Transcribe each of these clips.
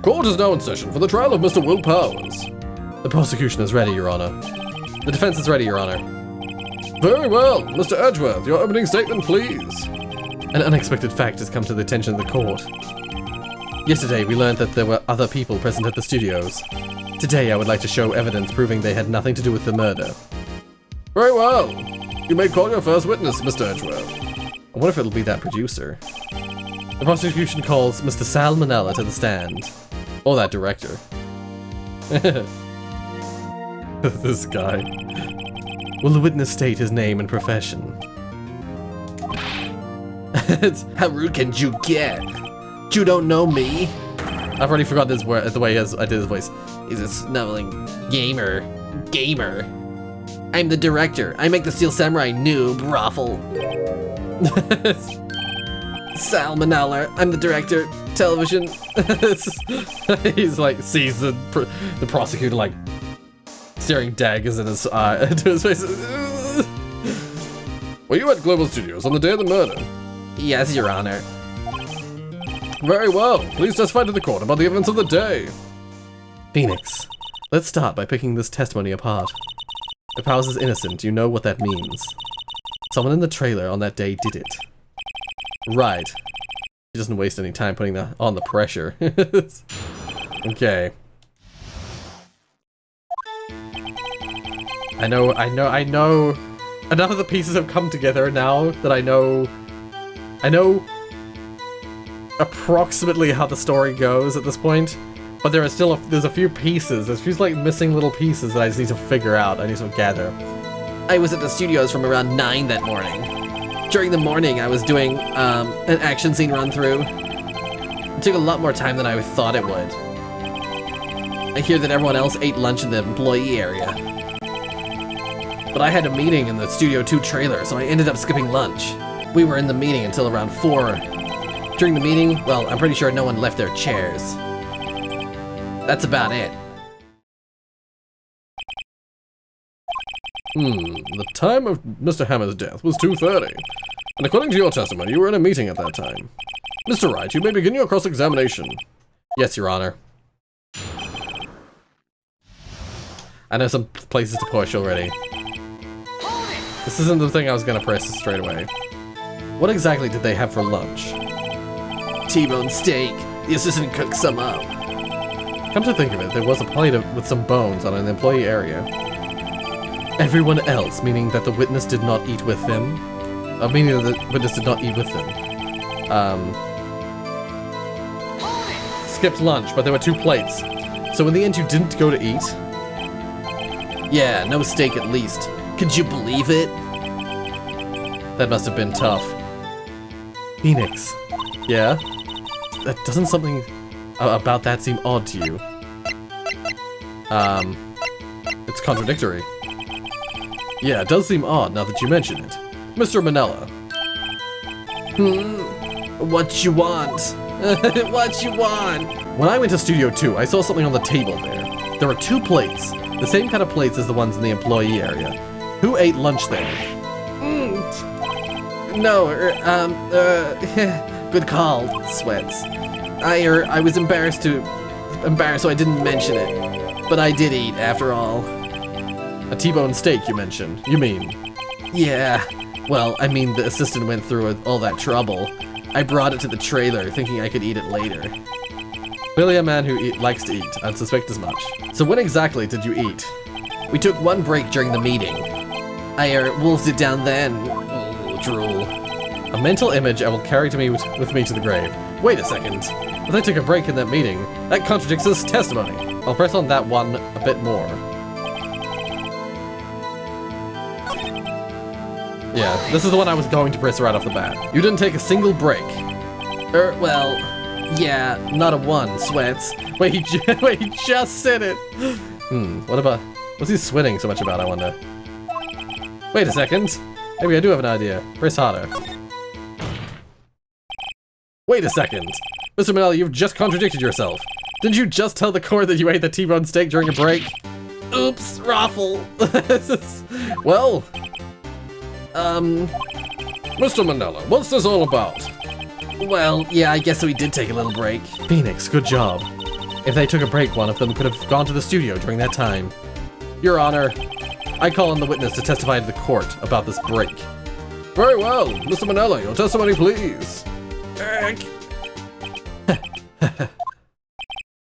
Court is now in session for the trial of Mr. Will Powers. The prosecution is ready, Your Honor. The defense is ready, Your Honor. Very well. Mr. Edgeworth, your opening statement, please. An unexpected fact has come to the attention of the court. Yesterday, we learned that there were other people present at the studios. Today, I would like to show evidence proving they had nothing to do with the murder. Very well. You may call your first witness, Mr. Edgeworth. I wonder if it'll be that producer. The prosecution calls Mr. Sal Manella to the stand. Or that director. This guy. Will the witness state his name and profession? How rude can you get? You don't know me? I've already forgotten his word, the way I did his voice. He's a snubbling gamer. I'm the director. I make the Steel Samurai noob raffle. Sal Manella, I'm the director. Television. He's like, sees the prosecutor like staring daggers in his eye into his face. Were you at Global Studios on the day of the murder? Yes, Your Honor. Very well. Please testify to the court about the events of the day. Phoenix, let's start by picking this testimony apart. If Powers is innocent, you know what that means. Someone in the trailer on that day did it. Right. He doesn't waste any time putting on the pressure. Okay. I know. Enough of the pieces have come together now that I know approximately how the story goes at this point. But there are still there's a few pieces. There's a few like missing little pieces that I just need to figure out. I need to gather. I was at the studios from around 9 that morning. During the morning, I was doing an action scene run through. It took a lot more time than I thought it would. I hear that everyone else ate lunch in the employee area. But I had a meeting in the Studio 2 trailer, so I ended up skipping lunch. We were in the meeting until around 4. During the meeting, well, I'm pretty sure no one left their chairs. That's about it. The time of Mr. Hammer's death was 2:30. And according to your testimony, you were in a meeting at that time. Mr. Wright, you may begin your cross-examination. Yes, Your Honor. I know some places to push already. This isn't the thing I was gonna press straight away. What exactly did they have for lunch? T-bone steak. The assistant cooked some up. Come to think of it, there was a plate with some bones on an employee area. Everyone else, meaning that the witness did not eat with them? Meaning that the witness did not eat with them. Skipped lunch, but there were 2 plates. So in the end you didn't go to eat? Yeah, no steak at least. Could you believe it? That must have been tough. Phoenix. Yeah? Doesn't something about that seem odd to you? It's contradictory. Yeah, it does seem odd now that you mention it. Mr. Manella. What you want? What you want? When I went to Studio 2, I saw something on the table there. There were 2 plates. The same kind of plates as the ones in the employee area. Who ate lunch there? No, good call, Sweats. I was embarrassed, so I didn't mention it. But I did eat, after all. A T-bone steak, you mentioned. You mean? Yeah. Well, I mean, the assistant went through all that trouble. I brought it to the trailer, thinking I could eat it later. Clearly a man who likes to eat. I'd suspect as much. So when exactly did you eat? We took 1 break during the meeting. I wolfed it down then. Ooh, drool. A mental image I will carry to me with me to the grave. Wait a second. If I took a break in that meeting, that contradicts his testimony. I'll press on that one a bit more. Yeah, this is the one I was going to press right off the bat. You didn't take a single break. Well, yeah, not a one, Sweats. Wait, he just said it. What about... What's he sweating so much about, I wonder? Wait a second. Maybe I do have an idea. Press harder. Wait a second. Mr. Manella, you've just contradicted yourself. Didn't you just tell the court that you ate the T-bone steak during a break? Oops, raffle. Well... Mr. Manella, what's this all about? Well, yeah, I guess we did take a little break. Phoenix, good job. If they took a break, one of them could have gone to the studio during that time. Your Honor, I call on the witness to testify to the court about this break. Very well. Mr. Manella, your testimony, please.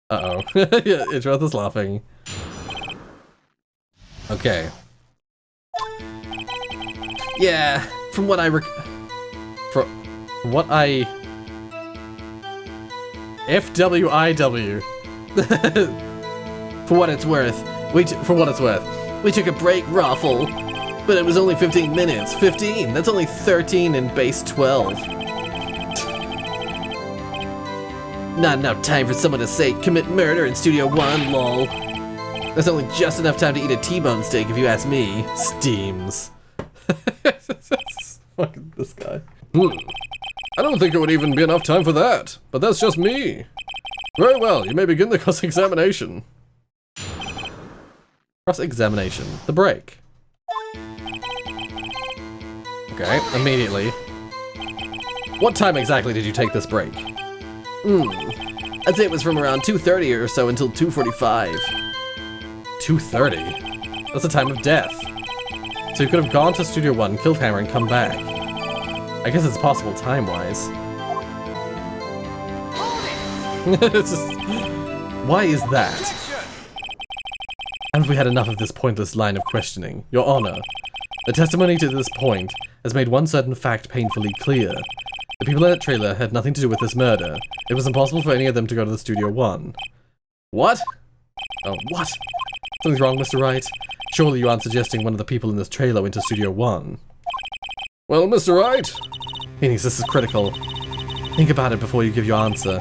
Uh-oh. Yeah, Edgeworth is laughing. Okay. Yeah, from what I FWIW. For what it's worth, we took a break, Raffle. But it was only 15 minutes. 15? That's only 13 in base 12. Not enough time for someone to say, commit murder in Studio 1, lol. There's only just enough time to eat a T-bone steak if you ask me. Steams. Fucking this guy. I don't think it would even be enough time for that, but that's just me. Very well, you may begin the cross-examination. Cross-examination. The break. Okay, immediately. What time exactly did you take this break? I'd say it was from around 2:30 or so until 2:45. 2:30? That's the time of death. So you could have gone to Studio 1, killed Hammer, and come back. I guess it's possible time-wise. It's just... Why is that? Haven't we had enough of this pointless line of questioning? Your Honor, the testimony to this point has made one certain fact painfully clear. The people in that trailer had nothing to do with this murder. It was impossible for any of them to go to the Studio 1. What? Oh, what? Something's wrong, Mr. Wright. Surely you aren't suggesting one of the people in this trailer went to Studio 1. Well, Mr. Wright. Phoenix, this is critical. Think about it before you give your answer.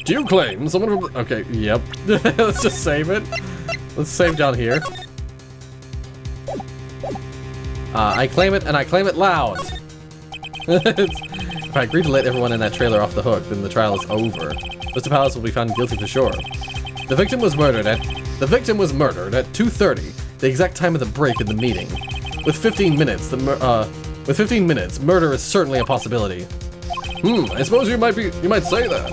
Do you claim someone from... Okay, yep. Let's just save it. Let's save down here. I claim it, and I claim it loud. If I agree to let everyone in that trailer off the hook, then the trial is over. Mr. Powers will be found guilty for sure. The victim was murdered at 2:30, the exact time of the break in the meeting. With 15 minutes, murder is certainly a possibility. I suppose you might say that.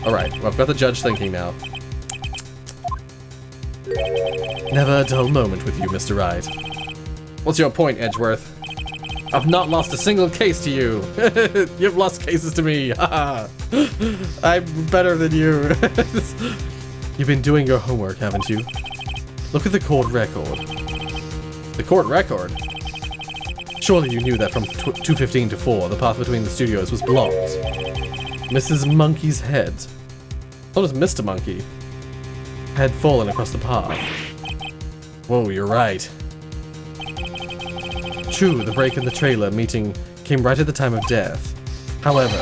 Alright, well, I've got the judge thinking now. Never a dull moment with you, Mr. Wright. What's your point, Edgeworth? I've not lost a single case to you. You've lost cases to me. I'm better than you. You've been doing your homework, haven't you? Look at the court record. The court record? Surely you knew that from 2:15 to 4, the path between the studios was blocked. Mrs. Monkey's head. So does Mr. Monkey. Had fallen across the path. Whoa, you're right. True, the break in the trailer meeting came right at the time of death. However,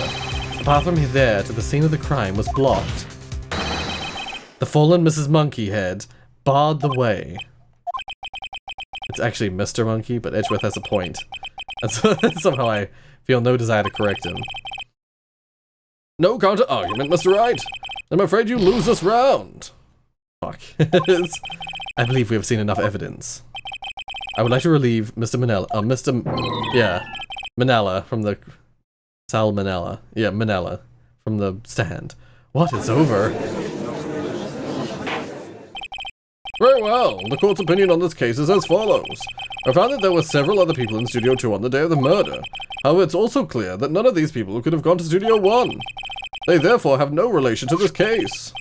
the path from there to the scene of the crime was blocked. The fallen Mrs. Monkey head barred the way. It's actually Mr. Monkey, but Edgeworth has a point. And so, somehow I feel no desire to correct him. No counter-argument, Mr. Wright. I'm afraid you lose this round. Fuck. I believe we have seen enough evidence. I would like to relieve Mr. Manella, Manella from the... Sal Manella. Yeah, Manella from the stand. What? It's over? Very well. The court's opinion on this case is as follows. I found that there were several other people in Studio 2 on the day of the murder. However, it's also clear that none of these people could have gone to Studio 1. They therefore have no relation to this case.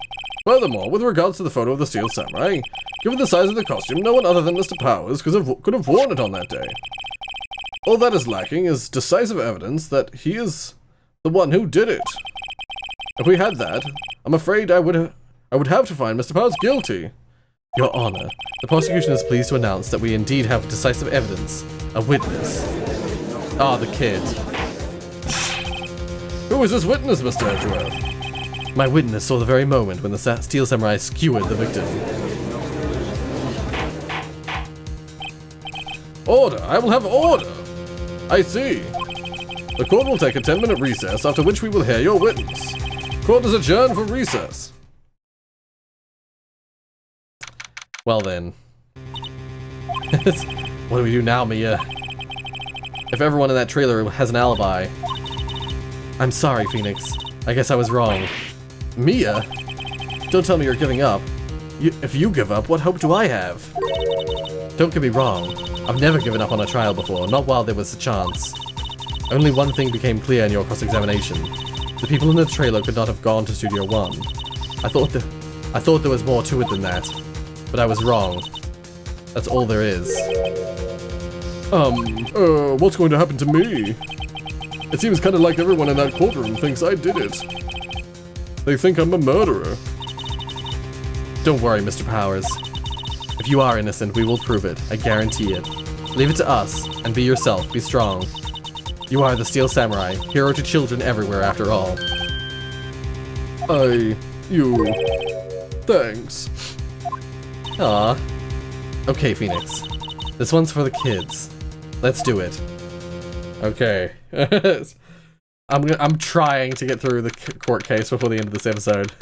Furthermore, with regards to the photo of the Steel Samurai, given the size of the costume, no one other than Mr. Powers could have worn it on that day. All that is lacking is decisive evidence that he is the one who did it. If we had that, I'm afraid I would have to find Mr. Powers guilty. Your Honor, the prosecution is pleased to announce that we indeed have decisive evidence. A witness. Ah, the kid. Who is this witness, Mr. Edgeworth? My witness saw the very moment when the Steel Samurai skewered the victim. Order! I will have order! I see. The court will take a 10-minute recess, after which we will hear your witness. Court is adjourned for recess. Well then. What do we do now, Mia? If everyone in that trailer has an alibi. I'm sorry, Phoenix. I guess I was wrong. Mia? Don't tell me you're giving up. If you give up, what hope do I have? Don't get me wrong. I've never given up on a trial before, not while there was a chance. Only one thing became clear in your cross-examination. The people in the trailer could not have gone to Studio 1. I thought there was more to it than that. But I was wrong. That's all there is. What's going to happen to me? It seems kind of like everyone in that courtroom thinks I did it. They think I'm a murderer. Don't worry, Mr. Powers. If you are innocent, we will prove it. I guarantee it. Leave it to us, and be yourself. Be strong. You are the Steel Samurai, hero to children everywhere after all. Thanks. Aw. Okay, Phoenix. This one's for the kids. Let's do it. Okay. I'm trying to get through the court case before the end of this episode.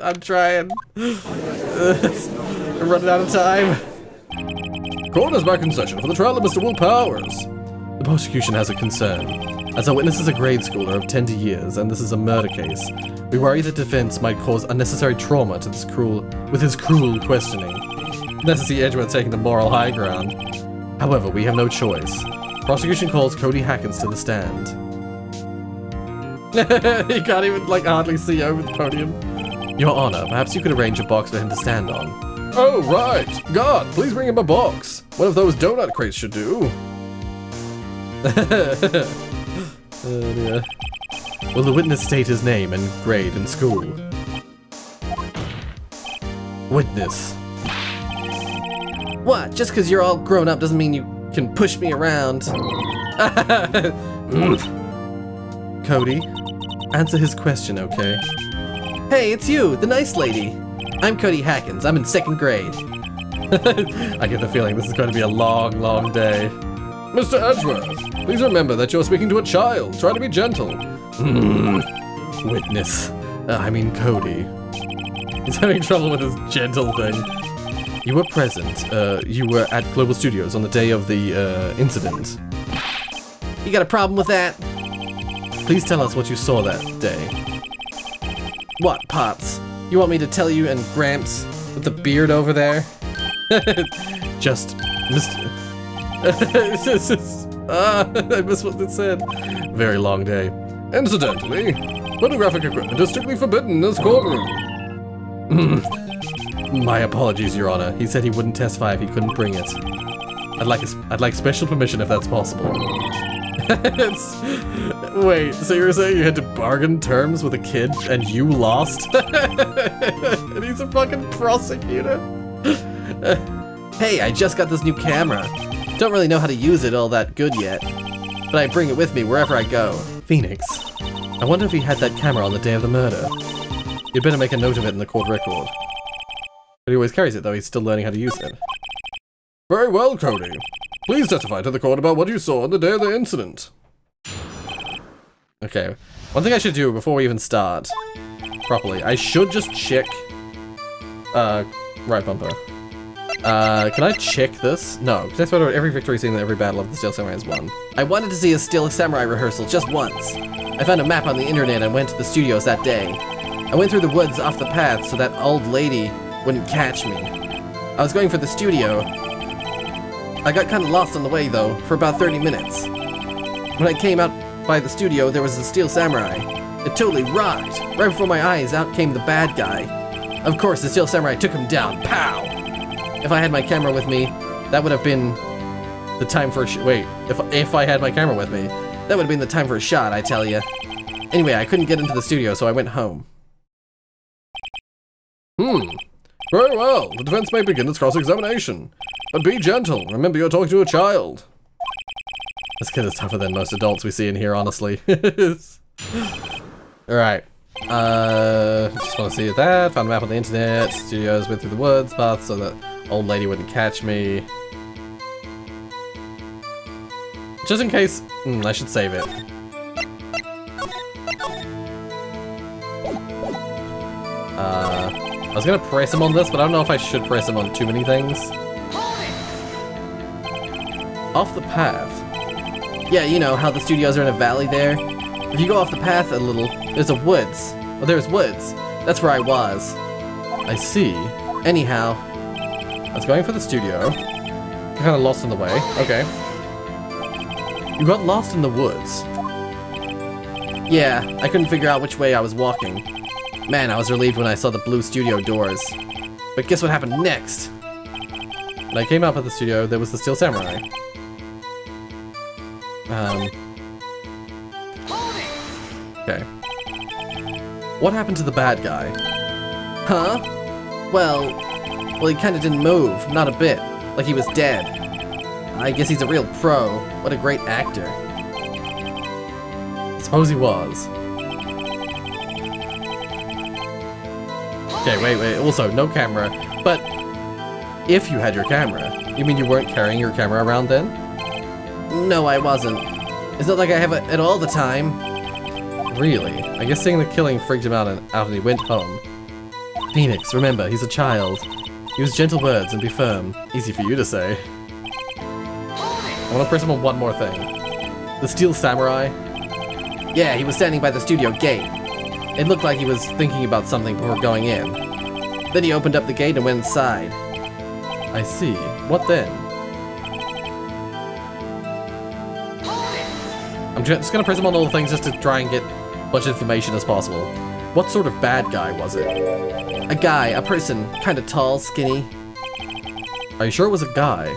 I'm trying. I'm running out of time. Court is back in session for the trial of Mr. Will Powers. The prosecution has a concern. As our witness is a grade schooler of tender years, and this is a murder case, we worry the defense might cause unnecessary trauma to this with his cruel questioning. Nice to see Edgeworth taking the moral high ground. However, we have no choice. Prosecution calls Cody Hackins to the stand. He can't even, hardly see over the podium. Your Honor, perhaps you could arrange a box for him to stand on. Oh, right. Guard, please bring him a box. One of those donut crates should do. Oh dear. Will the witness state his name and grade in school? Witness. What? Just because you're all grown up doesn't mean you can push me around. Cody, answer his question, okay? Hey, it's you, the nice lady. I'm Cody Hackins. I'm in 2nd grade. I get the feeling this is going to be a long, long day. Mr. Edgeworth, please remember that you're speaking to a child. Try to be gentle. Witness. I mean Cody. He's having trouble with his gentle thing. You were present. You were at Global Studios on the day of the incident. You got a problem with that? Please tell us what you saw that day. What, Pops? You want me to tell you and Gramps with the beard over there? Just, Mr. I missed what it said. Very long day. Incidentally, photographic equipment is strictly forbidden in this courtroom. My apologies, Your Honor. He said he wouldn't testify if he couldn't bring it. I'd like special permission if that's possible. Wait, so you're saying you had to bargain terms with a kid and you lost? And he's a fucking prosecutor? Hey, I just got this new camera. Don't really know how to use it all that good yet, but I bring it with me wherever I go. Phoenix, I wonder if he had that camera on the day of the murder. You'd better make a note of it in the court record. But he always carries it, though he's still learning how to use it. Very well, Cody. Please testify to the court about what you saw on the day of the incident. Okay, one thing I should do before we even start properly, I should just check... right bumper. Can I check this? No, because I thought about every victory scene in every battle of the Steel Samurai has won. I wanted to see a Steel Samurai rehearsal just once. I found a map on the internet and went to the studios that day. I went through the woods off the path so that old lady wouldn't catch me. I was going for the studio. I got kind of lost on the way though, for about 30 minutes. When I came out by the studio, there was a Steel Samurai. It totally rocked. Right before my eyes, out came the bad guy. Of course, the Steel Samurai took him down. Pow! If I had my camera with me, that would have been the time for a wait, if I had my camera with me, that would have been the time for a shot, I tell ya. Anyway, I couldn't get into the studio, so I went home. Very well. The defense may begin its cross-examination. But be gentle. Remember, you're talking to a child. This kid is tougher than most adults we see in here, honestly. Alright. Just want to see that. Found a map on the internet. Studios went through the woods path so that old lady wouldn't catch me. Just in case... I should save it. I was gonna press him on this, but I don't know if I should press him on too many things. Off the path. Yeah, you know how the studios are in a valley there? If you go off the path a little, there's a woods. Well, there's woods. That's where I was. I see. Anyhow, I was going for the studio. Kind of lost in the way. Okay. You got lost in the woods. yeah, I couldn't figure out which way I was walking. Man, I was relieved when I saw the blue studio doors. But guess what happened next? When I came up at the studio, there was the Steel Samurai. Okay. What happened to the bad guy? Huh? Well, he kinda didn't move, not a bit. Like he was dead. I guess he's a real pro. What a great actor. I suppose he was. Okay, wait. Also, no camera. But if you had your camera, you mean you weren't carrying your camera around then? No, I wasn't. It's not like I have it all the time. Really? I guess seeing the killing freaked him out and he went home. Phoenix, remember, he's a child. Use gentle words and be firm. Easy for you to say. I want to press him on one more thing. The Steel Samurai? Yeah, he was standing by the studio gate. It looked like he was thinking about something before going in. Then he opened up the gate and went inside. I see. What then? I'm just gonna press him on all the things just to try and get as much information as possible. What sort of bad guy was it? A guy, a person, kinda tall, skinny. Are you sure it was a guy?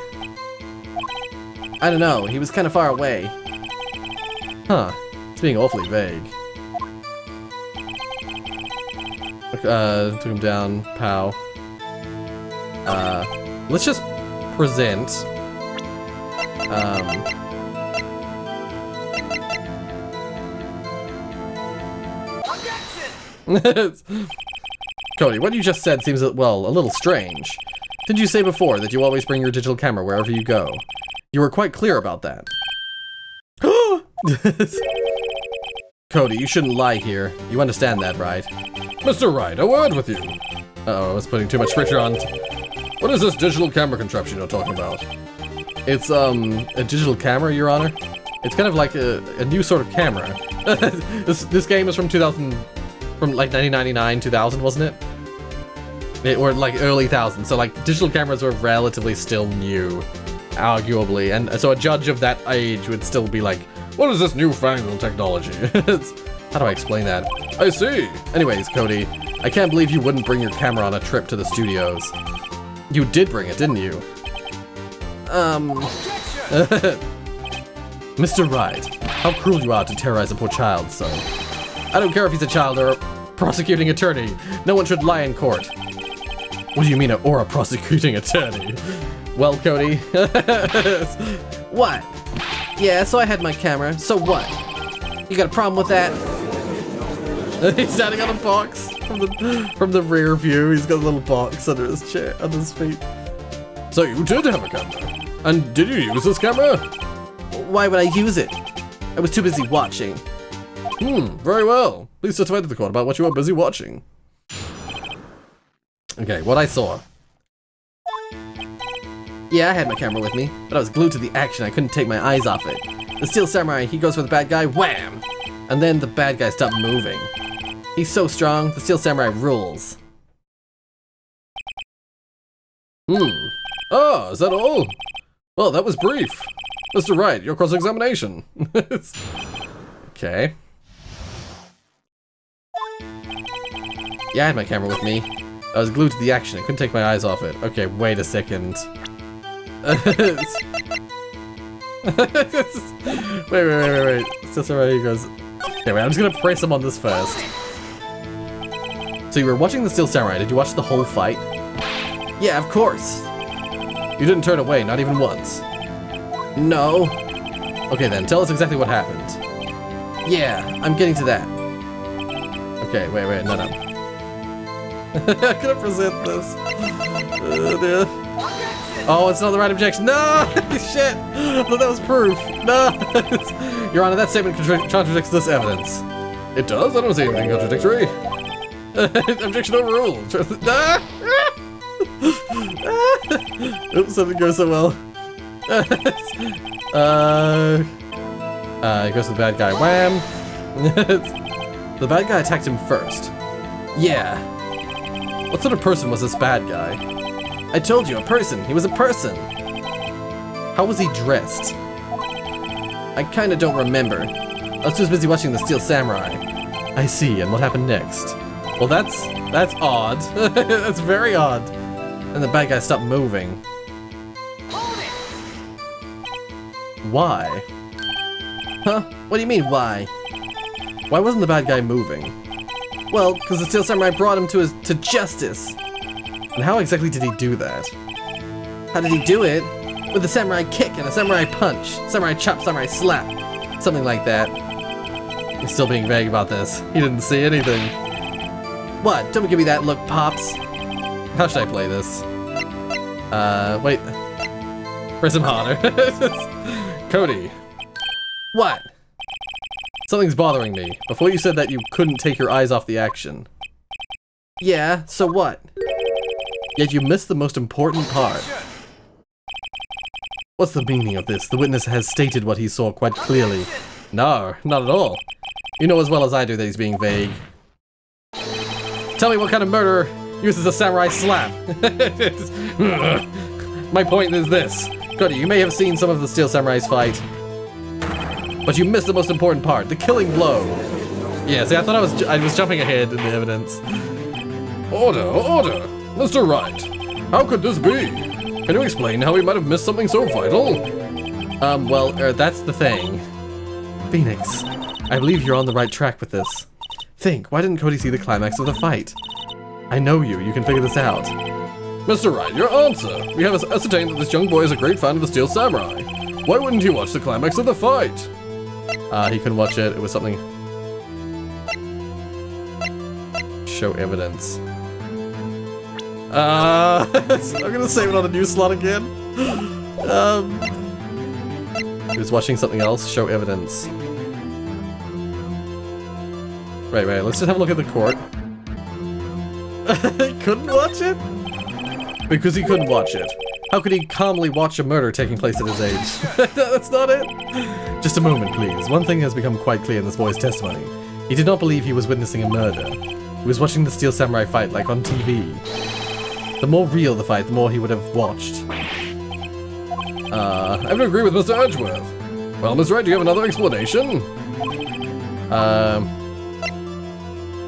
I don't know, he was kinda far away. Huh. It's being awfully vague. Took him down. Pow. Let's just present. Cody, what you just said seems, well, a little strange. Didn't you say before that you always bring your digital camera wherever you go? You were quite clear about that. Cody, you shouldn't lie here. You understand that, right? Mr. Wright, a word with you. Uh-oh, I was putting too much pressure on. What is this digital camera contraption you're talking about? It's, a digital camera, Your Honor. It's kind of like a new sort of camera. This game is from 2000, from like 1999, 2000, wasn't it? Or like early thousands, so like digital cameras were relatively still new, arguably, and so a judge of that age would still be like, what is this newfangled technology? How do I explain that? I see. Anyways, Cody, I can't believe you wouldn't bring your camera on a trip to the studios. You did bring it, didn't you? Mr. Wright, how cruel you are to terrorize a poor child so. I don't care if he's a child or a prosecuting attorney. No one should lie in court. What do you mean, or a prosecuting attorney? Well, Cody. What? Yeah, so I had my camera, so what? You got a problem with that? He's standing on a box from the rear view. He's got a little box under his chair, under his feet. So you did have a camera? And did you use this camera? Why would I use it? I was too busy watching. Very well. Please testify to the court about what you were busy watching. Okay, what I saw. Yeah, I had my camera with me, but I was glued to the action. I couldn't take my eyes off it. The Steel Samurai, he goes for the bad guy, wham! And then the bad guy stopped moving. He's so strong, the Steel Samurai rules. Oh, is that all? Well, that was brief. Mr. Wright, your cross-examination. Okay. Yeah, I had my camera with me. I was glued to the action. I couldn't take my eyes off it. Okay, wait a second. wait. Steel Samurai, he goes. Okay, wait, I'm just gonna press him on this first. So you were watching the Steel Samurai. Did you watch the whole fight? Yeah, of course. You didn't turn away, not even once. No. Okay then, tell us exactly what happened. Yeah, I'm getting to that. Okay, wait, no. I couldn't present this. Oh, it's not the right objection. No! Shit! I thought that was proof. No! Your Honor, that statement contradicts this evidence. It does? I don't see anything contradictory. Objection overruled. Oops, something goes so well. It goes to the bad guy. Wham! The bad guy attacked him first. Yeah. What sort of person was this bad guy? I told you, a person. He was a person. How was he dressed? I kinda don't remember. I was just busy watching The Steel Samurai. I see, and what happened next? Well, that's odd. That's very odd. And the bad guy stopped moving. Why? Huh? What do you mean, why? Why wasn't the bad guy moving? Well, because the Steel Samurai brought him to justice. And how exactly did he do that? How did he do it? With a samurai kick and a samurai punch. Samurai chop, samurai slap. Something like that. He's still being vague about this. He didn't see anything. What? Don't give me that look, Pops. How should I play this? Wait. Press him harder. Cody. What? Something's bothering me. Before you said that you couldn't take your eyes off the action. Yeah, so what? Yet you missed the most important part. What's the meaning of this? The witness has stated what he saw quite clearly. No, not at all. You know as well as I do that he's being vague. Tell me what kind of murderer uses a samurai slap. My point is this. Cody, you may have seen some of the Steel Samurai's fight, but you missed the most important part, the killing blow. Yeah, see, I thought I was jumping ahead in the evidence. Order! Mr. Wright, how could this be? Can you explain how we might have missed something so vital? That's the thing. Phoenix, I believe you're on the right track with this. Think, why didn't Cody see the climax of the fight? I know you can figure this out. Mr. Wright, your answer. We have ascertained that this young boy is a great fan of the Steel Samurai. Why wouldn't he watch the climax of the fight? He couldn't watch it. It was something... Show evidence. I'm gonna save it on a new slot again. He was watching something else. Show evidence. Wait, let's just have a look at the court. He couldn't watch it? Because he couldn't watch it. How could he calmly watch a murder taking place at his age? That's not it. Just a moment, please. One thing has become quite clear in this boy's testimony. He did not believe he was witnessing a murder. He was watching the Steel Samurai fight like on TV. The more real the fight, the more he would have watched. I have to agree with Mr. Edgeworth. Well, Ms. Wright, do you have another explanation?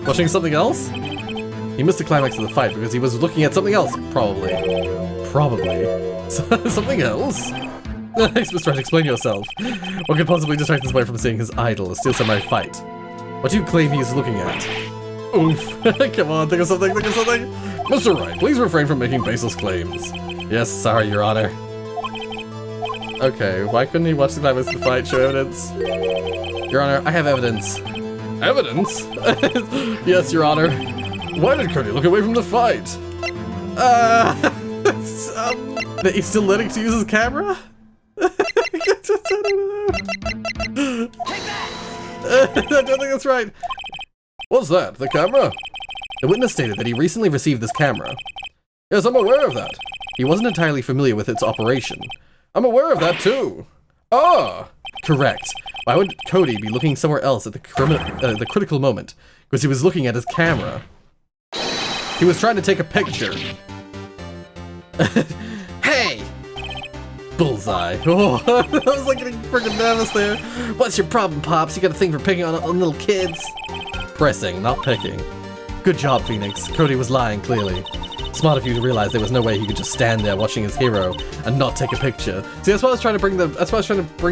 Watching something else? He missed the climax of the fight because he was looking at something else, probably. Something else? Mr. Wright, explain yourself. What could possibly distract this boy from seeing his idol, a Steel Samurai fight? What do you claim he is looking at? Oof. Come on, think of something. Mr. Wright, please refrain from making baseless claims. Yes, sorry, Your Honor. Okay, why couldn't he watch the climax of the fight? Show evidence. Your Honor, I have evidence. Evidence? Yes, Your Honor. Why did Cody look away from the fight? That he's still learning to use his camera? I don't think that's right. What's that? The camera? The witness stated that he recently received this camera. Yes, I'm aware of that. He wasn't entirely familiar with its operation. I'm aware of that too. Ah! Correct. Why would Cody be looking somewhere else at the critical moment? Because he was looking at his camera. He was trying to take a picture. Hey! Bullseye. Oh, I was like getting freaking nervous there. What's your problem, Pops? You got a thing for picking on little kids? Pressing, not picking. Good job, Phoenix. Cody was lying, clearly. Smart of you to realize there was no way he could just stand there watching his hero and not take a picture. See, that's why I was trying to bring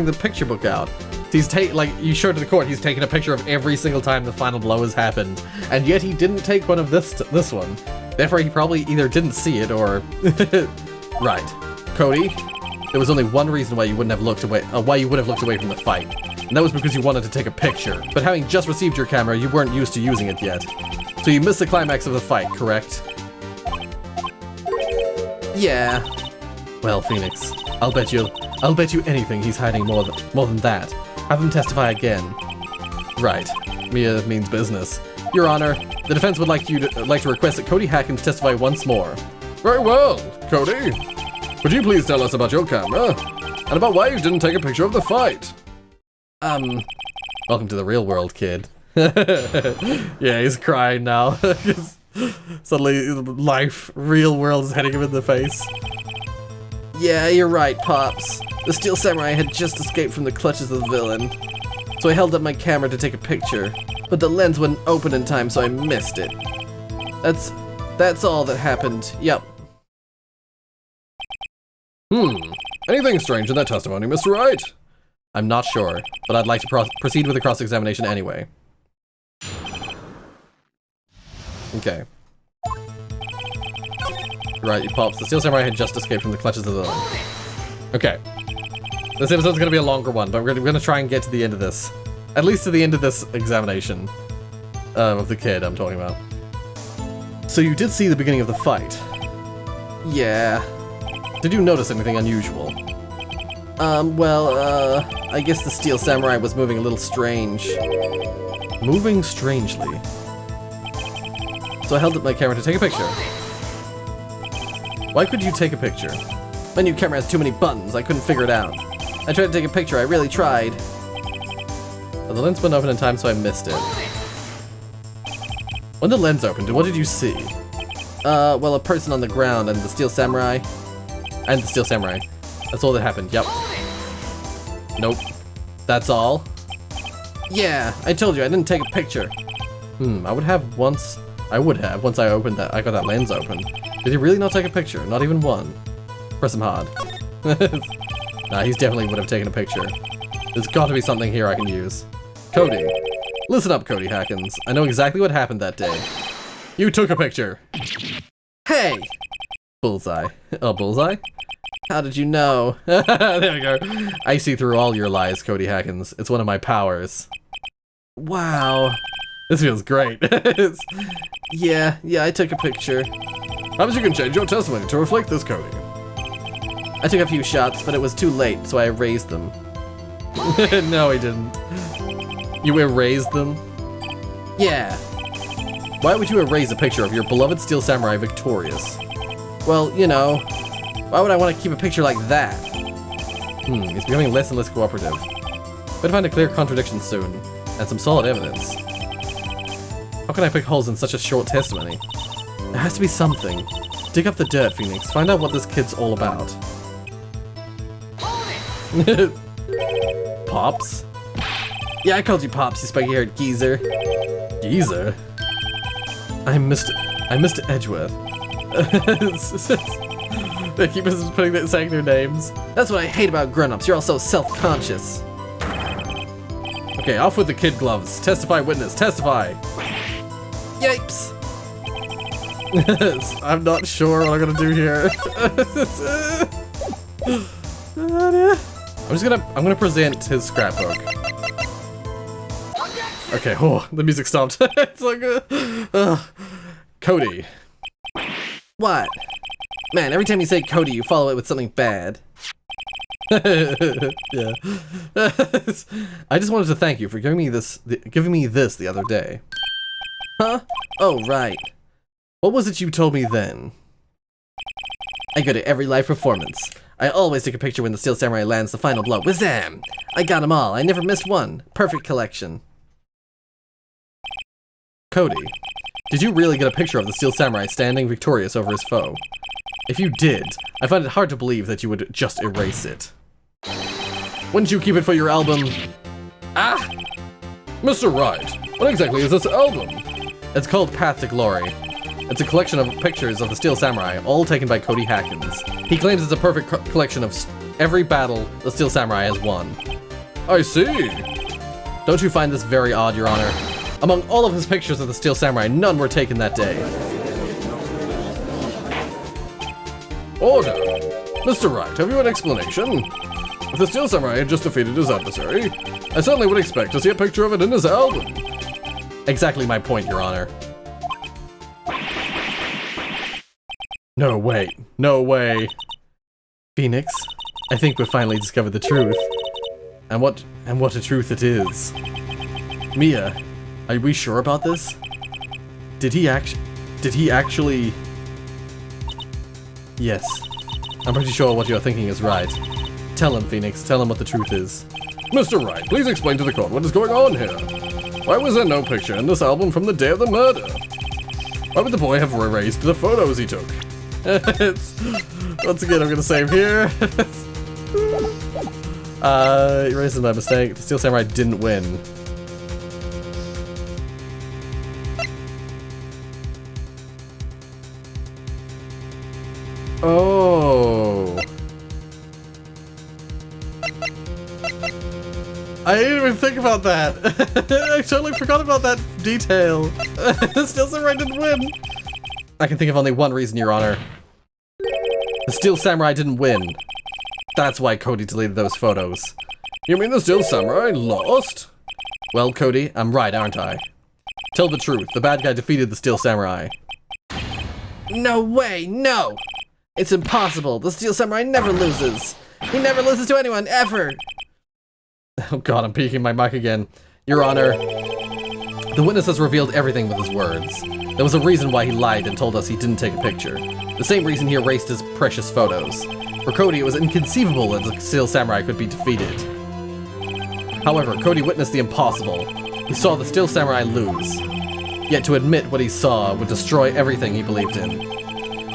the picture book out. He's you showed to the court, he's taken a picture of every single time the final blow has happened, and yet he didn't take one of this one. Therefore, he probably either didn't see it or right. Cody, there was only one reason why you wouldn't have looked away. Why you would have looked away from the fight, and that was because you wanted to take a picture. But having just received your camera, you weren't used to using it yet, so you missed the climax of the fight. Correct? Yeah. Well, Phoenix, I'll bet you anything he's hiding more than that. Have him testify again. Right. Mia means business. Your Honor, the defense would like to request that Cody Hackins testify once more. Very well, Cody. Would you please tell us about your camera and about why you didn't take a picture of the fight? Welcome to the real world, kid. Yeah, he's crying now. Suddenly, life, real world is hitting him in the face. Yeah, you're right, Pops. The Steel Samurai had just escaped from the clutches of the villain. So I held up my camera to take a picture, but the lens wouldn't open in time, so I missed it. That's all that happened. Yep. Anything strange in that testimony, Mr. Wright? I'm not sure, but I'd like to proceed with the cross-examination anyway. Okay. Right, Pops. The Steel Samurai had just escaped from the clutches of the villain. Okay. This episode's gonna be a longer one, but we're gonna try and get to the end of this. At least to the end of this examination. Of the kid I'm talking about. So you did see the beginning of the fight? Yeah. Did you notice anything unusual? I guess the Steel Samurai was moving a little strange. Moving strangely. So I held up my camera to take a picture. Why could you take a picture? My new camera has too many buttons, I couldn't figure it out. I tried to take a picture, I really tried. But the lens wouldn't open in time, so I missed it. When the lens opened, what did you see? A person on the ground and the Steel Samurai. And the Steel Samurai. That's all that happened, yep. Nope. That's all? Yeah, I told you, I didn't take a picture. I would have once I opened that, I got that lens open. Did he really not take a picture? Not even one? Press him hard. Nah, he's definitely would have taken a picture. There's got to be something here I can use. Cody. Listen up, Cody Hackins. I know exactly what happened that day. You took a picture. Hey! Bullseye. Oh, bullseye? How did you know? There we go. I see through all your lies, Cody Hackins. It's one of my powers. Wow. This feels great. Yeah, I took a picture. Perhaps you can change your testimony to reflect this, Cody. I took a few shots, but it was too late, so I erased them. No, he didn't. You erased them? Yeah. Why would you erase a picture of your beloved Steel Samurai victorious? Well, you know, why would I want to keep a picture like that? It's becoming less and less cooperative. Better find a clear contradiction soon, and some solid evidence. How can I pick holes in such a short testimony? There has to be something. Dig up the dirt, Phoenix. Find out what this kid's all about. Pops? Yeah, I called you Pops, you spiky-haired geezer. Geezer? I'm Mr. Edgeworth. They keep saying their names. That's what I hate about grown-ups, you're all so self-conscious. Okay, off with the kid gloves. Testify, witness, testify! Yipes! I'm not sure what I'm gonna do here. I'm gonna present his scrapbook. Okay, oh, the music stopped. It's like, Cody. What? Man, every time you say Cody, you follow it with something bad. Yeah. I just wanted to thank you for giving me this the other day. Huh? Oh, right. What was it you told me then? I go to every live performance. I always take a picture when the Steel Samurai lands the final blow. Wazam! I got them all. I never missed one. Perfect collection. Cody, did you really get a picture of the Steel Samurai standing victorious over his foe? If you did, I find it hard to believe that you would just erase it. Wouldn't you keep it for your album? Ah! Mr. Wright, what exactly is this album? It's called Path to Glory. It's a collection of pictures of the Steel Samurai, all taken by Cody Hackins. He claims it's a perfect collection of every battle the Steel Samurai has won. I see. Don't you find this very odd, Your Honor? Among all of his pictures of the Steel Samurai, none were taken that day. Order! Mr. Wright, have you an explanation? If the Steel Samurai had just defeated his adversary, I certainly would expect to see a picture of it in his album. Exactly my point, Your Honor. No way. No way. Phoenix, I think we've finally discovered the truth. And what a truth it is. Mia, are we sure about this? Did he actually... Yes. I'm pretty sure what you're thinking is right. Tell him, Phoenix. Tell him what the truth is. Mr. Wright, please explain to the court what is going on here. Why was there no picture in this album from the day of the murder? Why would the boy have erased the photos he took? Once again, I'm gonna save here. Erased my mistake. The Steel Samurai didn't win. Oh. I didn't even think about that. I totally forgot about that detail. The Steel Samurai didn't win. I can think of only one reason, Your Honor. The Steel Samurai didn't win. That's why Cody deleted those photos. You mean the Steel Samurai lost? Well, Cody, I'm right, aren't I? Tell the truth, the bad guy defeated the Steel Samurai. No way, no! It's impossible, the Steel Samurai never loses. He never loses to anyone, ever! Oh god, I'm peeking my mic again. Your Honor, the witness has revealed everything with his words. There was a reason why he lied and told us he didn't take a picture. The same reason he erased his precious photos. For Cody, it was inconceivable that the Steel Samurai could be defeated. However, Cody witnessed the impossible. He saw the Steel Samurai lose. Yet to admit what he saw would destroy everything he believed in.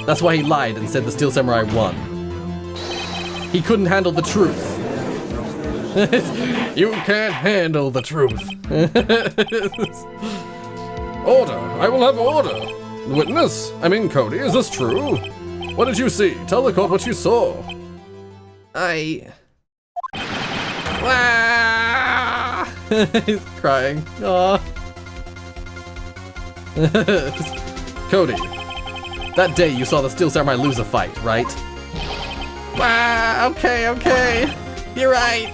That's why he lied and said the Steel Samurai won. He couldn't handle the truth. You can't handle the truth. Order! I will have order! Witness, Cody, is this true? What did you see? Tell the court what you saw. He's crying. Aww. Cody, that day you saw the Steel Samurai lose a fight, right? Okay. You're right.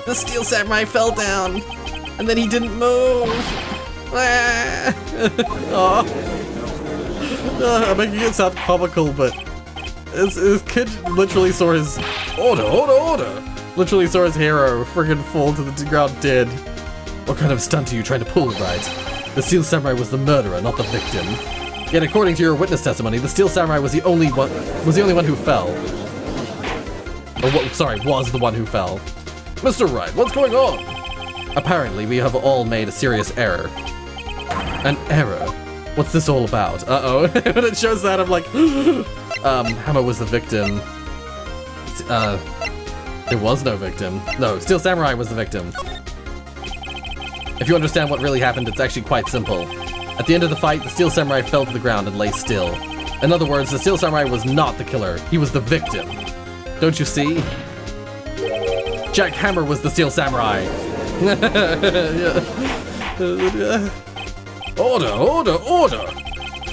The Steel Samurai fell down, and then he didn't move. I'm making it sound comical, but his kid literally saw his Order! literally saw his hero friggin' fall to the ground dead. What kind of stunt are you trying to pull, right? The Steel Samurai was the murderer, not the victim. Yet according to your witness testimony, the Steel Samurai was the only one who fell. Was the one who fell. Mr. Wright, what's going on? Apparently, we have all made a serious error. An error? What's this all about? Uh-oh. When it shows that, I'm like, Hammer was the victim. there was no victim. No, Steel Samurai was the victim. If you understand what really happened, it's actually quite simple. At the end of the fight, the Steel Samurai fell to the ground and lay still. In other words, the Steel Samurai was not the killer, he was the victim. Don't you see? Jack Hammer was the Steel Samurai. Order!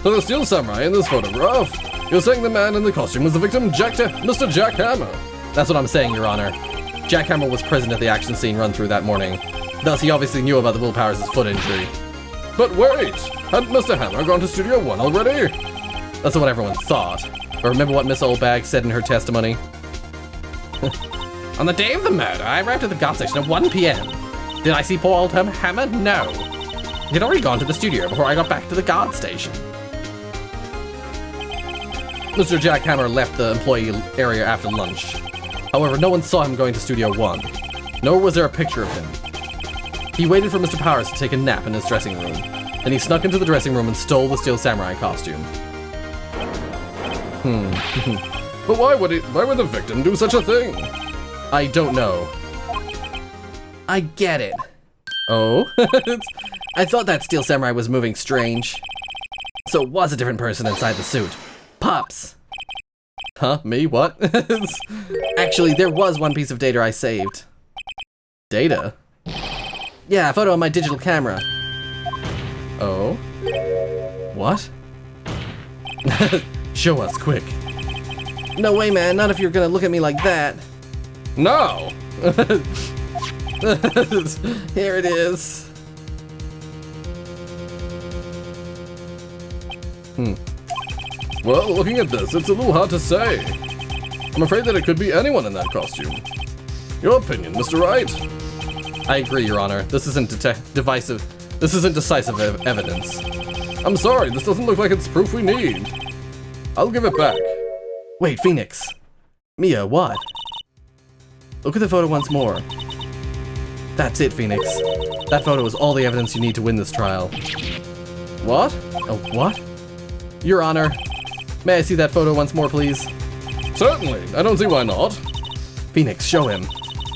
So the Steel Samurai in this photograph, you're saying the man in the costume was the victim, Mr. Jack Hammer? That's what I'm saying, Your Honor. Jack Hammer was present at the action scene run-through that morning. Thus, he obviously knew about the Will Powers' foot injury. But wait! Hadn't Mr. Hammer gone to Studio 1 already? That's what everyone thought. But remember what Miss Oldbag said in her testimony? On the day of the murder, I arrived at the guard station at 1 p.m. Did I see poor old Hammer? No. He'd already gone to the studio before I got back to the guard station. Mr. Jack Hammer left the employee area after lunch. However, no one saw him going to Studio 1, nor was there a picture of him. He waited for Mr. Powers to take a nap in his dressing room. Then he snuck into the dressing room and stole the Steel Samurai costume. But why would the victim do such a thing? I don't know. I get it. oh? I thought that Steel Samurai was moving strange. So it was a different person inside the suit. Pops. Huh? Me? What? Actually, there was one piece of data I saved. Data? Yeah, a photo on my digital camera. Oh? What? Show us, quick. No way, man, not if you're gonna look at me like that. No! Here it is. Well, looking at this, it's a little hard to say. I'm afraid that it could be anyone in that costume. Your opinion, Mr. Wright? I agree, Your Honor. This isn't decisive evidence. I'm sorry, this doesn't look like it's proof we need. I'll give it back. Wait, Phoenix. Mia, what? Look at the photo once more. That's it, Phoenix. That photo is all the evidence you need to win this trial. What? Oh, what? Your Honor, may I see that photo once more, please? Certainly, I don't see why not. Phoenix, show him.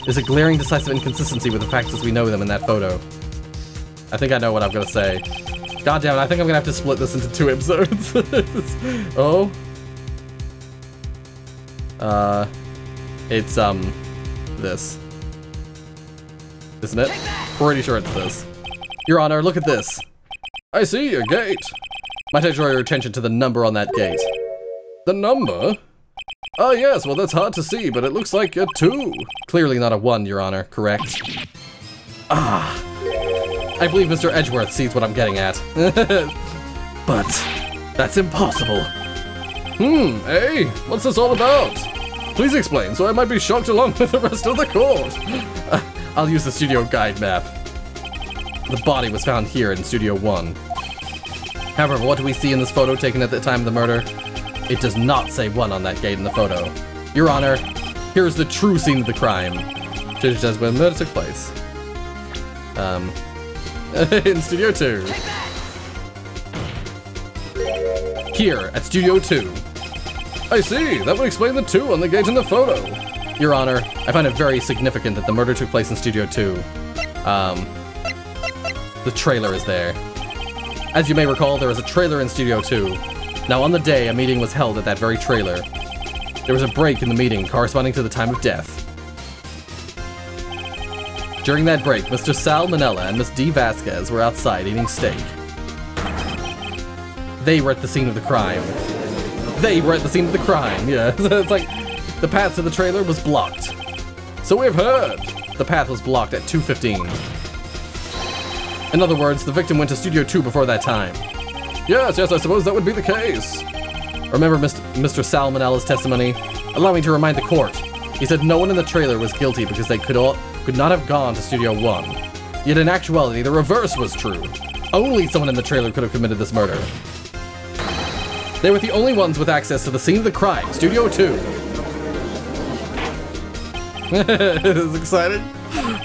There's a glaring decisive inconsistency with the facts as we know them in that photo. I think I know what I'm gonna say. God damn it, I think I'm gonna have to split this into 2 episodes. Oh. It's, this. Isn't it? Pretty sure it's this. Your Honor, look at this. I see a gate. Might I draw your attention to the number on that gate? The number? Ah, yes, well, that's hard to see, but it looks like a 2. Clearly not a 1, Your Honor, correct? Ah. I believe Mr. Edgeworth sees what I'm getting at. But that's impossible. Hey, what's this all about? Please explain, so I might be shocked along with the rest of the court. I'll use the studio guide map. The body was found here in Studio 1. However, what do we see in this photo taken at the time of the murder? It does not say 1 on that gate in the photo. Your Honor, here's the true scene of the crime. Judge as when the murder took place. In Studio 2. Here, at Studio 2. I see, that would explain the 2 on the gate in the photo. Your Honor, I find it very significant that the murder took place in Studio 2. The trailer is there. As you may recall, there was a trailer in Studio 2. Now on the day, a meeting was held at that very trailer. There was a break in the meeting corresponding to the time of death. During that break, Mr. Sal Manella and Miss D. Vasquez were outside eating steak. They were at the scene of the crime. They were at the scene of the crime, yeah. It's like, the path to the trailer was blocked. So we've heard. The path was blocked at 2:15. In other words, the victim went to Studio 2 before that time. Yes, I suppose that would be the case. Remember Mr. Sal Manella's testimony? Allow me to remind the court. He said no one in the trailer was guilty because they could not have gone to Studio 1. Yet in actuality, the reverse was true. Only someone in the trailer could have committed this murder. They were the only ones with access to the scene of the crime, Studio 2. This is exciting.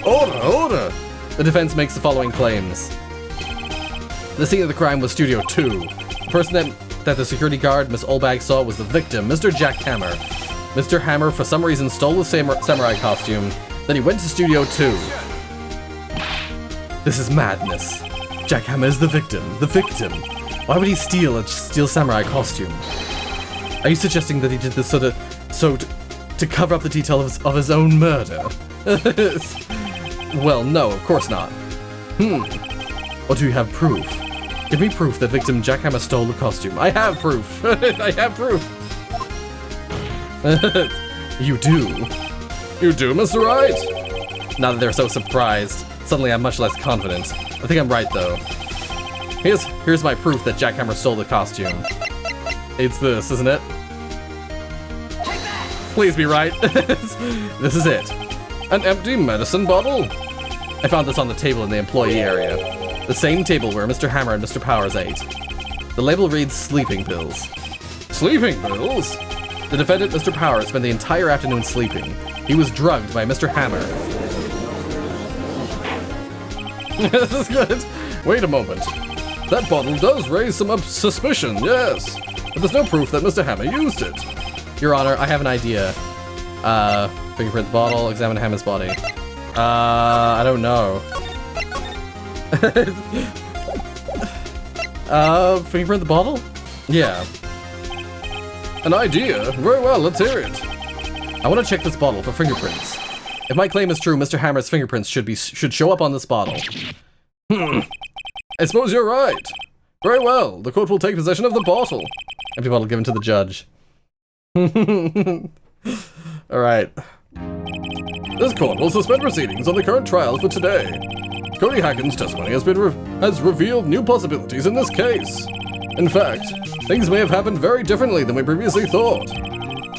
Order! The defense makes the following claims. The scene of the crime was Studio 2. The person that the security guard, Miss Olbag, saw was the victim, Mr. Jack Hammer. Mr. Hammer, for some reason, stole the samurai costume. Then he went to Studio 2. This is madness. Jack Hammer is the victim. The victim. Why would he steal a samurai costume? Are you suggesting that he did this to cover up the detail of his own murder? Well, no, of course not. Or do you have proof? Give me proof that victim Jack Hammer stole the costume. I have proof. I have proof. You do. You do, Mr. Wright? Now that they're so surprised, suddenly I'm much less confident. I think I'm right, though. Here's my proof that Jack Hammer stole the costume. It's this, isn't it? Please be right. This is it. An empty medicine bottle? I found this on the table in the employee area. The same table where Mr. Hammer and Mr. Powers ate. The label reads sleeping pills. Sleeping pills? The defendant, Mr. Powers, spent the entire afternoon sleeping. He was drugged by Mr. Hammer. This is good. Wait a moment. That bottle does raise some suspicion, yes. But there's no proof that Mr. Hammer used it. Your Honor, I have an idea. Fingerprint the bottle, examine Hammer's body. I don't know. Fingerprint the bottle? Yeah. An idea? Very well, let's hear it. I want to check this bottle for fingerprints. If my claim is true, Mr. Hammer's fingerprints should show up on this bottle. I suppose you're right. Very well, the court will take possession of the bottle. Empty bottle given to the judge. Alright. This court will suspend proceedings on the current trial for today. Cody Hacken's testimony has revealed new possibilities in this case. In fact, things may have happened very differently than we previously thought.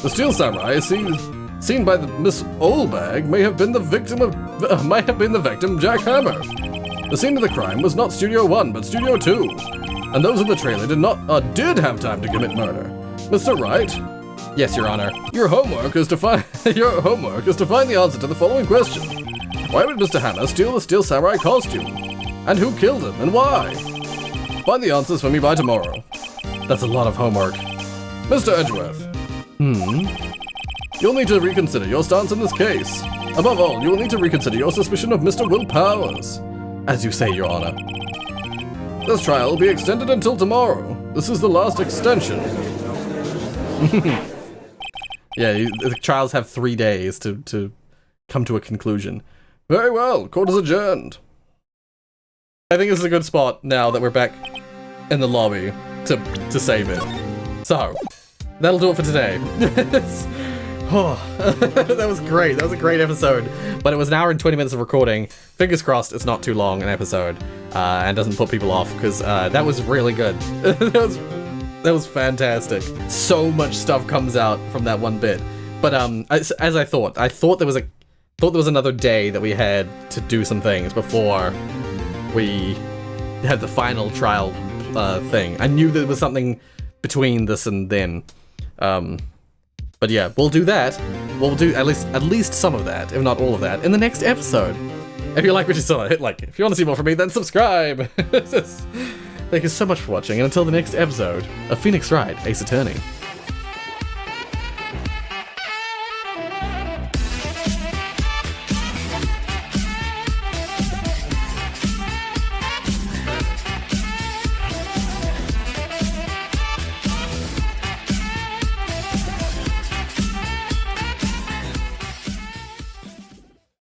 The Steel Samurai seen by the Miss Olbag may have been the victim Jack Hammer. The scene of the crime was not Studio 1, but Studio 2, and those in the trailer did have time to commit murder. Mr. Wright? Yes, Your Honor. Your homework is to find the answer to the following question. Why would Mr. Hammer steal the Steel Samurai costume? And who killed him, and why? Find the answers for me by tomorrow. That's a lot of homework. Mr. Edgeworth. You'll need to reconsider your stance in this case. Above all, you will need to reconsider your suspicion of Mr. Will Powers. As you say, Your Honor. This trial will be extended until tomorrow. This is the last extension. Yeah, the trials have 3 days to come to a conclusion. Very well, court is adjourned. I think this is a good spot now that we're back in the lobby to save it. So, that'll do it for today. That was great. That was a great episode. But it was an hour and 20 minutes of recording. Fingers crossed it's not too long an episode and doesn't put people off, because that was really good. That was fantastic. So much stuff comes out from that one bit. But as I thought there was another day that we had to do some things before we had the final trial thing. I knew there was something between this and then. But yeah, we'll do that. We'll do at least some of that, if not all of that, in the next episode. If you like what you saw, hit like. If you want to see more from me, then subscribe. Thank you so much for watching, and until the next episode of Phoenix Wright, Ace Attorney.